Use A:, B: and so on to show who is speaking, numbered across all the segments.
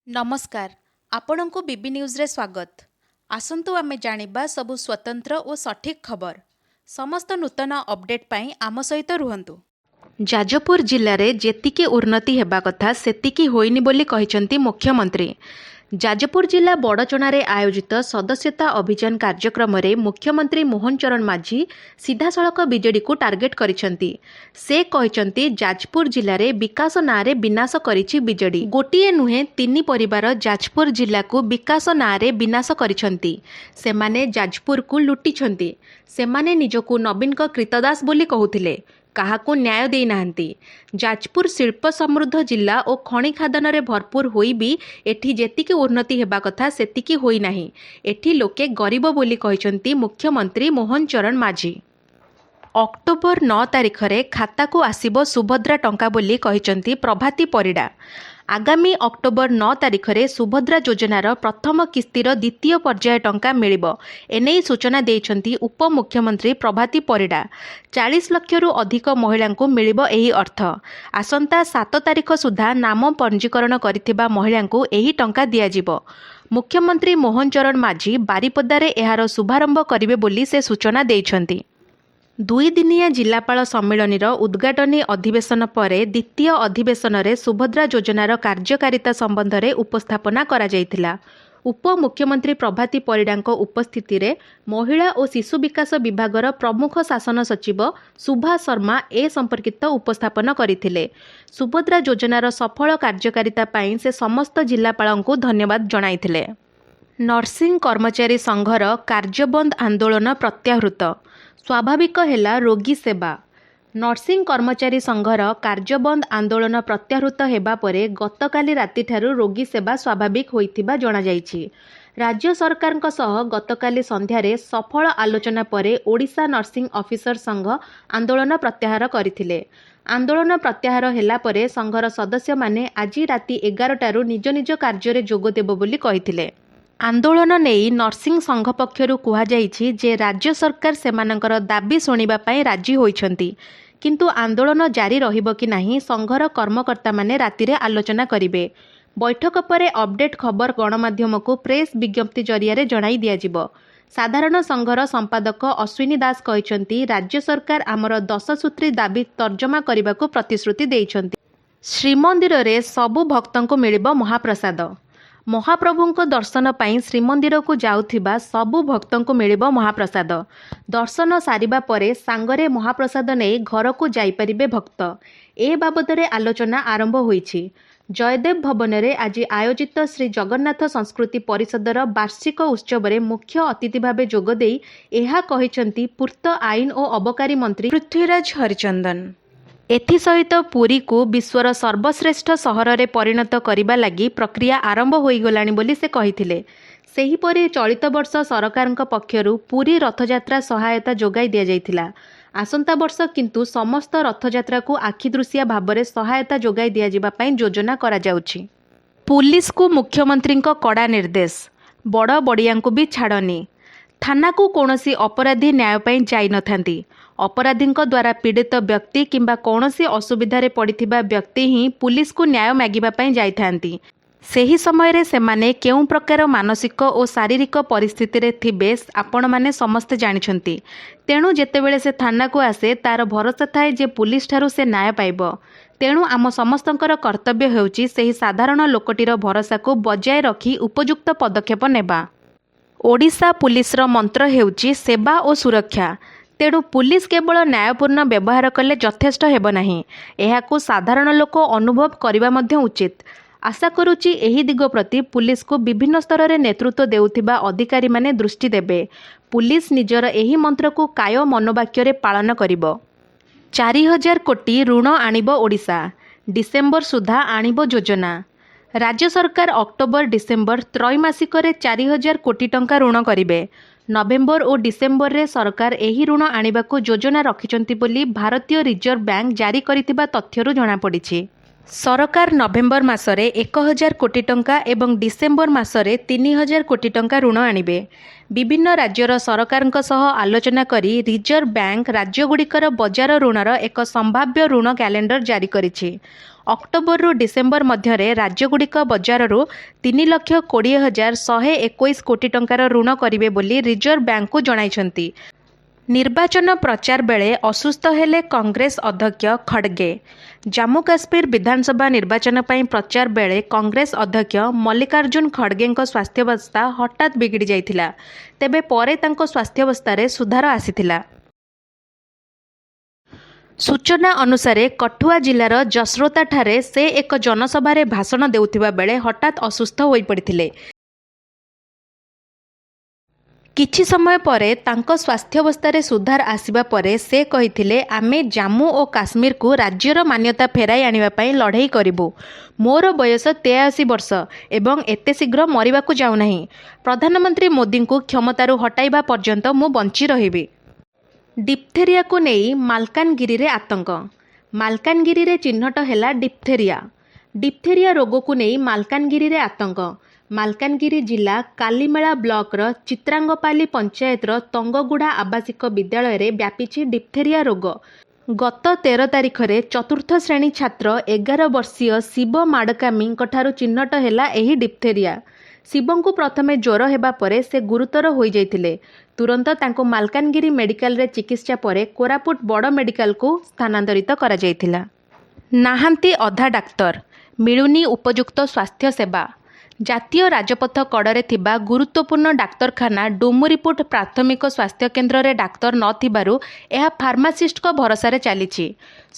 A: नमस्कार आपणको बीबी न्यूज रे स्वागत। आसंतु आमे जानिबा सबु स्वतंत्र और सठिक खबर। समस्त नूतन अपडेट पाई आम सहित रुहंतु। जाजपुर जिले में जेतिकी उन्नति हेबा कथा सेतिकी होइनी बोली कहिसंती मुख्यमंत्री। जाजपुर जिला बड़चणारे आयोजित सदस्यता अभियान कार्यक्रम में मुख्यमंत्री मोहन चरण माझी सीधासलख बीजेडी को टार्गेट करिसंती। से कहिसंती जाजपुर जिले में विकास नारे विनाश करिछि बीजेडी। गोटिए नुहे तीन परिवार जाजपुर जिला को विकास नारे विनाश करिसंती। सेमाने जाजपुर को लुटिछंती। सेमाने निजको नवीन कृतदास बोली कहूथिले, काहाको न्याय देई नाहंती। जाजपुर शिल्प समृद्ध जिला और खଣି खादन भरपूर होई भी एठी जेतिकी उन्नति हेबा कथा सेतिकी होई नाही। एठी लोके गरीब बोली कहिसंती मुख्यमंत्री मोहन चरण माझी। अक्टोबर 9 तारिख रे खाता को आसीबो सुभद्रा टंका बोली कहिसंती प्रभाती परिडा। आगामी अक्टोबर 9 तारिख रे सुभद्रा योजनार प्रथम किस्तीर द्वितीय पर्याय टंका मिलिबो एने सूचना देइछंती उपमुख्यमंत्री प्रभाती परिडा। 40 लाख रु अधिक महिला को मिलिबो एही अर्थ। आसंता 7 तारिख सुधा नाम पंजीकरण करिथिबा महिला को एही टंका दियाजिबो। मुख्यमंत्री मोहन चरण माझी बारिपदारे एहार शुभारंभ करिवे बोली से सूचना देइछंती। 2 दिनिया जिलापाल सम्मिलनीर उद्घाटनी अधिवेशन पर द्वितीय अधिवेशन में सुभद्रा योजनार कार्यकारिता संबंध में उपस्थापना करा जायथिला। उपमुख्यमंत्री प्रभाती परिडांको उपस्थिति रे महिला और शिशु विकास विभागर प्रमुख शासन सचिव सुभा शर्मा ए संपर्कित उपस्थापन करथिले। सुभद्रा योजनार सफल कार्यकारिता पाई से समस्त जिलापालंकु धन्यवाद जणाइथिले। नर्सिंग कर्मचारी संघर कार्यबंद आंदोलन प्रत्याहृत। स्वाभाविक हेला रोगी सेवा। नर्सिंग कर्मचारी संघर कार्यबंद आंदोलन प्रत्याहृत हेबा परे गतकाली राति ठारू रोगी सेवा स्वाभाविक होइथिबा जणा जाइछि। राज्य सरकारक सह गतकाली संध्यारे सफल आलोचना परे ओडिशा नर्सिंग ऑफिसर संघ आंदोलन प्रत्याहार करथिले। आंदोलन प्रत्याहार हेला परे संघर सदस्य माने आज राति 11 टारू निज निज कार्य रे जोग देबो बोली कहिथिले। आंदोलन नहीं नर्सिंग संघ पक्षरु कुहा जाइछि जे राज्य सरकार सेमानकर दाबी सुनिबा पई राजी होइछंती, किंतु आंदोलन जारी रहिबो कि नाही संघर कर्मकर्ता माने रातिरे आलोचना करिवे। बैठक पर अपडेट खबर गणमाध्यम को प्रेस विज्ञप्ति जरिया जणाई दियाजिबो। साधारण संघर संपादक अश्विनी दास कहिसंती राज्य सरकार आमर 10 सूत्री दाबी तर्जमा करने प्रतिश्रुति देइछंती। श्रीमंदिर रे सबु भक्तंको मिलिबो महाप्रसाद। महाप्रभुंको दर्शन पाई श्रीमंदिर को जाउथिबा सबु भक्तंको मिलिबो महाप्रसाद। दर्शन सारिबा परे सांगरे महाप्रसाद नै घर को जाई परिबे भक्त। ए बाबदरे आलोचना आरंभ होईछि। जयदेव भवन रे आज आयोजित श्री जगन्नाथ संस्कृति परिषदर वार्षिक उत्सव रे मुख्य अतिथि भावे जोग देई एहा कहिसंती पूर्त आईन और अबकारी मंत्री पृथ्वीराज हरिचंदन। एथिसहित पुरी को विश्वर सर्वश्रेष्ठ सहर रे परिणत करिबा लागि प्रक्रिया आरंभ होई गलानी बोली से कहिथिले। सेहीपरि चलित वर्ष सरकारक पक्षरु पुरी रथयात्रा सहायता जोगाई दिया जाइथिला। आसंता वर्ष किंतु समस्त रथयात्रा को आखिदृशिया भाबरे सहायता जोगाई दिया जिबा पई योजना करा जाउछि। पुलिस को मुख्यमंत्री कड़ा निर्देश। बड़ बड़ियांकु भी छाड़नी। थाना को कौनसी अपराधी न्याय पाई जाई नथांती। अपराधींक द्वारा पीड़ित व्यक्ति किंबा कौनसी असुविधा रे पड़िथिबा व्यक्ति ही पुलिस को न्याय मागिबा पाई जाइथांती। सेही समय रे सेमाने केउं प्रकार मानसिक और शारीरिक परिस्थिति रे थिबे आपण माने समस्त जानिछंती। तेणु जेतेबेले से थाना को आसे तार भरोसा थाए जे पुलिस ठारू से न्याय पाइबो। तेणु आम समस्तंकर कर्तव्य हेउची सेही साधारण लोकटीर भरोसा को बजाय रखी उपयुक्त पदक्षेप नेबा। ओडिशा पुलिसर मंत्र हेउची सेवा और सुरक्षा। तेणु पुलिस केवल न्यायपूर्ण व्यवहार कले यथेष्ट हेब नाही, एहाकु साधारण लोक अनुभव करबा मध्य उचित। आशा करुची एही दिग प्रति पुलिस को विभिन्न स्तर रे नेतृत्व देउथिबा अधिकारी माने दृष्टि देबे। पुलिस निजर एही मंत्र को काय मनोवाक्य रे पालन करिबो। 4000 कोटी ऋण आनिबो ओडिशा। डिसेम्बर सुधा आनिबो योजना। राज्य सरकार अक्टोबर डिसेम्बर त्रैमासिक 4000 कोटी टंका ऋण करिवे। नवेम्बर और डिसेम्बर रे सरकार एही ऋण आनिबाकु योजना रखिचंती बोली भारतीय रिजर्व बैंक जारी करितिबा तथ्यरु जणा पड़िछि। सरकार नवेम्बर मासरे 1000 कोटी टंका एवं डिसेम्बर मासरे 3000 कोटी टंका ऋण आनिबे। विभिन्न राज्यर सरकारक सह आलोचना करी रिजर्व बैंक राज्यगुड़िकर बजार ऋणर एक संभाव्य ऋण कैलेंडर जारी करिछि। ଅକ୍ଟୋବରରୁ ଡିସେମ୍ବର ମଧ୍ୟରେ ରାଜ୍ୟଗୁଡ଼ିକ ବଜାରରୁ 3,20,121 କୋଟି ଟଙ୍କାର ଋଣ କରିବେ ବୋଲି ରିଜର୍ଭ ବ୍ୟାଙ୍କକୁ ଜଣାଇଛନ୍ତି। ନିର୍ବାଚନ ପ୍ରଚାର ବେଳେ ଅସୁସ୍ଥ ହେଲେ କଂଗ୍ରେସ ଅଧ୍ୟକ୍ଷ ଖଡଗେ। ଜାମ୍ମୁ କାଶ୍ମୀର ବିଧାନସଭା ନିର୍ବାଚନ ପାଇଁ ପ୍ରଚାର ବେଳେ କଂଗ୍ରେସ ଅଧ୍ୟକ୍ଷ ମଲ୍ଲିକାର୍ଜୁନ ଖଡଗେଙ୍କ ସ୍ୱାସ୍ଥ୍ୟାବସ୍ଥା ହଠାତ୍ ବିଗିଡ଼ି ଯାଇଥିଲା। ତେବେ ପରେ ତାଙ୍କ ସ୍ୱାସ୍ଥ୍ୟାବସ୍ଥାରେ ସୁଧାର ଆସିଥିଲା। ସୂଚନା ଅନୁସାରେ କଠୁଆ ଜିଲ୍ଲାର ଜସ୍ରୋତାଠାରେ ସେ ଏକ ଜନସଭାରେ ଭାଷଣ ଦେଉଥିବା ବେଳେ ହଠାତ୍ ଅସୁସ୍ଥ ହୋଇପଡ଼ିଥିଲେ। କିଛି ସମୟ ପରେ ତାଙ୍କ ସ୍ୱାସ୍ଥ୍ୟାବସ୍ଥାରେ ସୁଧାର ଆସିବା ପରେ ସେ କହିଥିଲେ, ଆମେ ଜାମ୍ମୁ ଓ କାଶ୍ମୀରକୁ ରାଜ୍ୟର ମାନ୍ୟତା ଫେରାଇ ଆଣିବା ପାଇଁ ଲଢ଼େଇ କରିବୁ। ମୋର ବୟସ 83 ବର୍ଷ ଏବଂ ଏତେ ଶୀଘ୍ର ମରିବାକୁ ଯାଉନାହିଁ। ପ୍ରଧାନମନ୍ତ୍ରୀ ମୋଦିଙ୍କୁ କ୍ଷମତାରୁ ହଟାଇବା ପର୍ଯ୍ୟନ୍ତ ମୁଁ ବଞ୍ଚି ରହିବି। ଡିପ୍ଥେରିଆକୁ ନେଇ ମାଲକାନଗିରିରେ ଆତଙ୍କ। ମାଲକାନଗିରିରେ ଚିହ୍ନଟ ହେଲା ଡିପ୍ଥେରିଆ। ଡିପ୍ଥେରିଆ ରୋଗକୁ ନେଇ ମାଲକାନଗିରିରେ ଆତଙ୍କ। ମାଲକାନଗିରି ଜିଲ୍ଲା କାଲିମେଳା ବ୍ଲକର ଚିତ୍ରାଙ୍ଗପାଲି ପଞ୍ଚାୟତର ତଙ୍ଗଗୁଡ଼ା ଆବାସିକ ବିଦ୍ୟାଳୟରେ ବ୍ୟାପିଛି ଡିପ୍ଥେରିଆ ରୋଗ। ଗତ 13 ତାରିଖରେ ଚତୁର୍ଥ ଶ୍ରେଣୀ ଛାତ୍ର 11 ବର୍ଷୀୟ ଶିବ ମାଡକାମୀଙ୍କଠାରୁ ଚିହ୍ନଟ ହେଲା ଏହି ଡିପ୍ଥେରିଆ। ଶିବଙ୍କୁ ପ୍ରଥମେ ଜ୍ୱର ହେବା ପରେ ସେ ଗୁରୁତର ହୋଇଯାଇଥିଲେ। ତୁରନ୍ତ ତାଙ୍କୁ ମାଲକାନଗିରି ମେଡିକାଲରେ ଚିକିତ୍ସା ପରେ କୋରାପୁଟ ବଡ଼ ମେଡିକାଲକୁ ସ୍ଥାନାନ୍ତରିତ କରାଯାଇଥିଲା। ନାହାନ୍ତି ଅଧା ଡାକ୍ତର, ମିଳୁନି ଉପଯୁକ୍ତ ସ୍ୱାସ୍ଥ୍ୟ ସେବା। ଜାତୀୟ ରାଜପଥ କଡ଼ରେ ଥିବା ଗୁରୁତ୍ୱପୂର୍ଣ୍ଣ ଡାକ୍ତରଖାନା ଡୁମୁରିପୁଟ ପ୍ରାଥମିକ ସ୍ୱାସ୍ଥ୍ୟକେନ୍ଦ୍ରରେ ଡାକ୍ତର ନଥିବାରୁ ଏହା ଫାର୍ମାସିଷ୍ଟଙ୍କ ଭରସାରେ ଚାଲିଛି।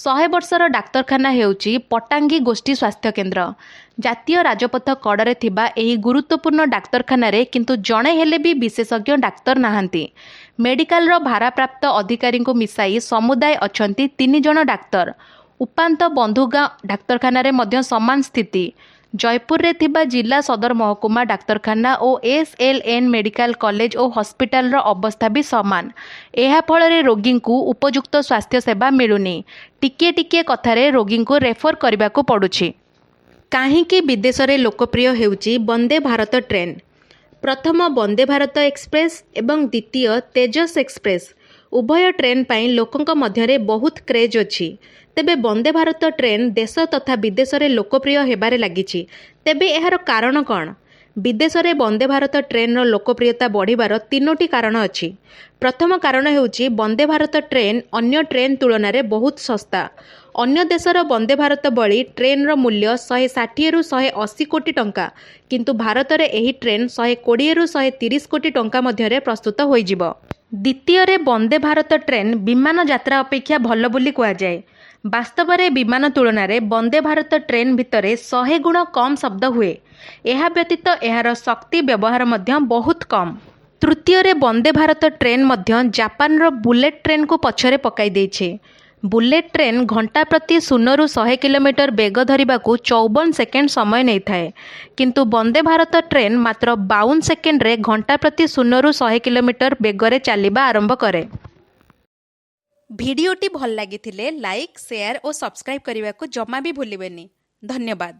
A: 100 ବର୍ଷର ଡାକ୍ତରଖାନା ହେଉଛି ପଟାଙ୍ଗୀ ଗୋଷ୍ଠୀ ସ୍ୱାସ୍ଥ୍ୟକେନ୍ଦ୍ର। ଜାତୀୟ ରାଜପଥ କଡ଼ରେ ଥିବା ଏହି ଗୁରୁତ୍ୱପୂର୍ଣ୍ଣ ଡାକ୍ତରଖାନାରେ କିନ୍ତୁ ଜଣେ ହେଲେ ବି ବିଶେଷଜ୍ଞ ଡାକ୍ତର ନାହାନ୍ତି। ମେଡିକାଲର ଭାରପ୍ରାପ୍ତ ଅଧିକାରୀଙ୍କୁ ମିଶାଇ ସମୁଦାୟ ଅଛନ୍ତି 3 ଜଣ ଡାକ୍ତର। ଉପାନ୍ତ ବନ୍ଧୁଗାଁ ଡାକ୍ତରଖାନାରେ ମଧ୍ୟ ସମାନ ସ୍ଥିତି। ଜୟପୁରରେ ଥିବା ଜିଲ୍ଲା ସଦର ମହକୁମା ଡାକ୍ତରଖାନା ଓ SLN ମେଡିକାଲ କଲେଜ ଓ ହସ୍ପିଟାଲର ଅବସ୍ଥା ବି ସମାନ। ଏହା ଫଳରେ ରୋଗୀଙ୍କୁ ଉପଯୁକ୍ତ ସ୍ୱାସ୍ଥ୍ୟ ସେବା ମିଳୁନି। ଟିକିଏ ଟିକିଏ କଥାରେ ରୋଗୀଙ୍କୁ ରେଫର କରିବାକୁ ପଡ଼ୁଛି। କାହିଁକି ବିଦେଶରେ ଲୋକପ୍ରିୟ ହେଉଛି ବନ୍ଦେ ଭାରତ ଟ୍ରେନ୍? ପ୍ରଥମ ବନ୍ଦେ ଭାରତ ଏକ୍ସପ୍ରେସ୍ ଏବଂ ଦ୍ୱିତୀୟ ତେଜସ୍ ଏକ୍ସପ୍ରେସ୍। ଉଭୟ ଟ୍ରେନ୍ ପାଇଁ ଲୋକଙ୍କ ମଧ୍ୟରେ ବହୁତ କ୍ରେଜ୍ ଅଛି। ତେବେ ବନ୍ଦେ ଭାରତ ଟ୍ରେନ୍ ଦେଶ ତଥା ବିଦେଶରେ ଲୋକପ୍ରିୟ ହେବାରେ ଲାଗିଛି। ତେବେ ଏହାର କାରଣ କ'ଣ? ବିଦେଶରେ ବନ୍ଦେ ଭାରତ ଟ୍ରେନ୍ର ଲୋକପ୍ରିୟତା ବଢ଼ିବାର 3ଟି କାରଣ ଅଛି। ପ୍ରଥମ କାରଣ ହେଉଛି ବନ୍ଦେ ଭାରତ ଟ୍ରେନ୍ ଅନ୍ୟ ଟ୍ରେନ୍ ତୁଳନାରେ ବହୁତ ଶସ୍ତା। ଅନ୍ୟ ଦେଶର ବନ୍ଦେ ଭାରତ ଭଳି ଟ୍ରେନ୍ର ମୂଲ୍ୟ 160ରୁ 180 କୋଟି ଟଙ୍କା, କିନ୍ତୁ ଭାରତରେ ଏହି ଟ୍ରେନ୍ 120ରୁ 130 କୋଟି ଟଙ୍କା ମଧ୍ୟରେ ପ୍ରସ୍ତୁତ ହୋଇଯିବ। ଦ୍ୱିତୀୟରେ ବନ୍ଦେ ଭାରତ ଟ୍ରେନ୍ ବିମାନ ଯାତ୍ରା ଅପେକ୍ଷା ଭଲ ବୋଲି କୁହାଯାଏ। ବାସ୍ତବରେ ବିମାନ ତୁଳନାରେ ବନ୍ଦେ ଭାରତ ଟ୍ରେନ୍ ଭିତରେ 100 ଗୁଣ କମ୍ ଶବ୍ଦ ହୁଏ। ଏହା ବ୍ୟତୀତ ଏହାର ଶକ୍ତି ବ୍ୟବହାର ମଧ୍ୟ ବହୁତ କମ୍। ତୃତୀୟରେ ବନ୍ଦେ ଭାରତ ଟ୍ରେନ୍ ମଧ୍ୟ ଜାପାନର ବୁଲେଟ୍ ଟ୍ରେନ୍କୁ ପଛରେ ପକାଇ ଦେଇଛି। ବୁଲେଟ୍ ଟ୍ରେନ୍ ଘଣ୍ଟା ପ୍ରତି 0ରୁ 100 କିଲୋମିଟର ବେଗ ଧରିବାକୁ 54 ସେକେଣ୍ଡ ସମୟ ନେଇଥାଏ, କିନ୍ତୁ ବନ୍ଦେ ଭାରତ ଟ୍ରେନ୍ ମାତ୍ର 52 ସେକେଣ୍ଡରେ ଘଣ୍ଟା ପ୍ରତି 0ରୁ 100 କିଲୋମିଟର ବେଗରେ ଚାଲିବା ଆରମ୍ଭ କରେ। ଭିଡ଼ିଓଟି ଭଲ ଲାଗିଥିଲେ ଲାଇକ୍, ସେୟାର ଓ ସବସ୍କ୍ରାଇବ୍ କରିବାକୁ ଜମା ବି ଭୁଲିବେନି। ଧନ୍ୟବାଦ।